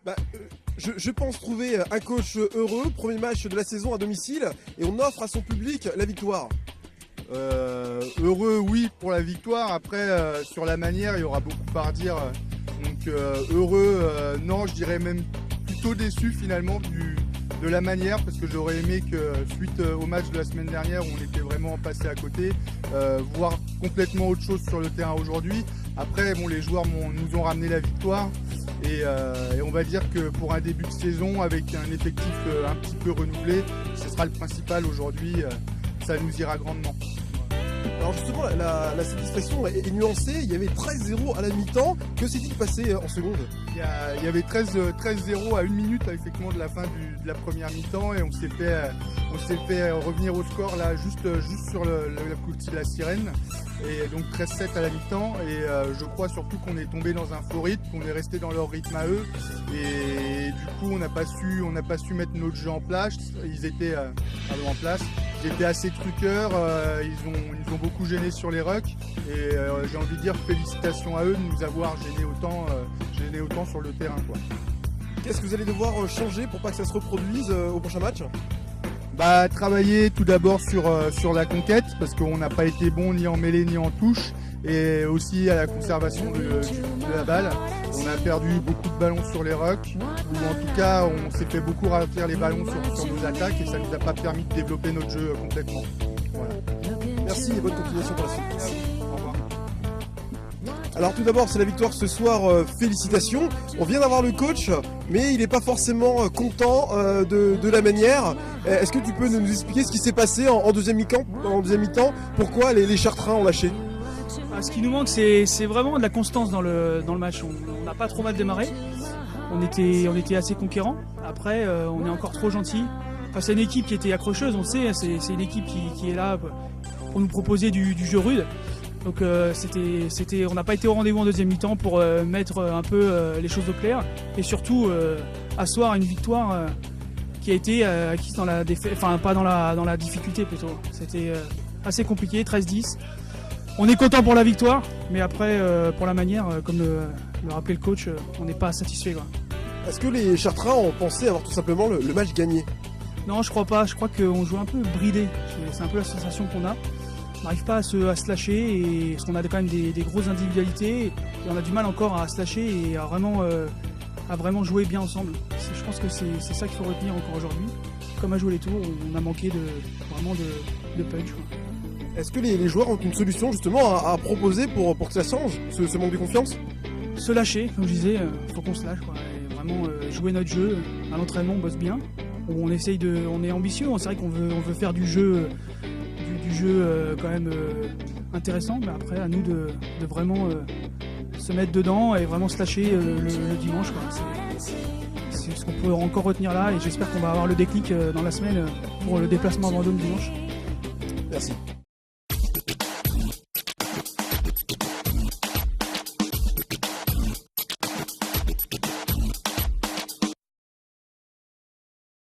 Bah, je pense trouver un coach heureux, premier match de la saison à domicile, et on offre à son public la victoire. Heureux, oui, pour la victoire. Après, sur la manière, il y aura beaucoup à redire. Donc heureux, non, je dirais même plutôt déçu finalement de la manière, parce que j'aurais aimé que suite au match de la semaine dernière où on était vraiment passé à côté, voir complètement autre chose sur le terrain aujourd'hui. Après, bon, les joueurs nous ont ramené la victoire et on va dire que pour un début de saison avec un effectif un petit peu renouvelé, ce sera le principal aujourd'hui, ça nous ira grandement. Alors justement, la satisfaction est nuancée, il y avait 13-0 à la mi-temps, que s'est-il passé en seconde? Il y avait 13-0 à 1 minute effectivement de la fin de la première mi-temps et on s'est fait revenir au score là juste sur le coup de la sirène, et donc 13-7 à la mi-temps, et je crois surtout qu'on est tombé dans un faux rythme, qu'on est resté dans leur rythme à eux, et du coup on n'a pas su mettre notre jeu en place. Ils étaient en place. Ils étaient assez truqueurs, ils ont beaucoup gêné sur les rucks, et j'ai envie de dire félicitations à eux de nous avoir gêné autant sur le terrain, quoi. Qu'est-ce que vous allez devoir changer pour pas que ça se reproduise au prochain match? Bah, travailler tout d'abord sur la conquête, parce qu'on n'a pas été bon ni en mêlée ni en touche, et aussi à la conservation de la balle. On a perdu beaucoup de ballons sur les rucks, ou en tout cas on s'est fait beaucoup ralentir les ballons sur nos attaques, et ça nous a pas permis de développer notre jeu complètement. Voilà. Merci et bonne continuation pour la suite. Au revoir. Alors tout d'abord, c'est la victoire ce soir, félicitations. On vient d'avoir le coach, mais il n'est pas forcément content de la manière. Est-ce que tu peux nous expliquer ce qui s'est passé en deuxième mi-temps, pourquoi les Chartrains ont lâché? Ce qui nous manque, c'est vraiment de la constance dans le match. On n'a pas trop mal démarré, on était assez conquérant. Après, on est encore trop gentil. Enfin, c'est une équipe qui était accrocheuse, on sait, c'est une équipe qui est là pour nous proposer du jeu rude. Donc on n'a pas été au rendez-vous en deuxième mi-temps pour mettre un peu les choses au clair, et surtout asseoir une victoire qui a été acquise dans la défaite, enfin pas dans la difficulté plutôt. C'était assez compliqué, 13-10. On est content pour la victoire, mais après pour la manière, comme le rappelait le coach, on n'est pas satisfait, quoi. Est-ce que les Chartrains ont pensé avoir tout simplement le match gagné? Non, je crois pas. Je crois qu'on joue un peu bridé. C'est un peu la sensation qu'on a. On n'arrive pas à se lâcher, parce qu'on a quand même des grosses individualités, et on a du mal encore à se lâcher et à vraiment jouer bien ensemble. Je pense que c'est ça qu'il faut retenir encore aujourd'hui. Comme à jouer les tours, on a manqué de punch, quoi. Est-ce que les joueurs ont une solution justement à proposer pour que ça change, ce manque de confiance? Se lâcher, comme je disais, faut qu'on se lâche, quoi, et vraiment jouer notre jeu. À l'entraînement, on bosse bien. On est ambitieux. C'est vrai qu'on veut faire du jeu quand même intéressant, mais après à nous de vraiment se mettre dedans et vraiment se lâcher le dimanche, quoi. C'est ce qu'on peut encore retenir là, et j'espère qu'on va avoir le déclic dans la semaine pour le déplacement à Vendôme dimanche. Merci.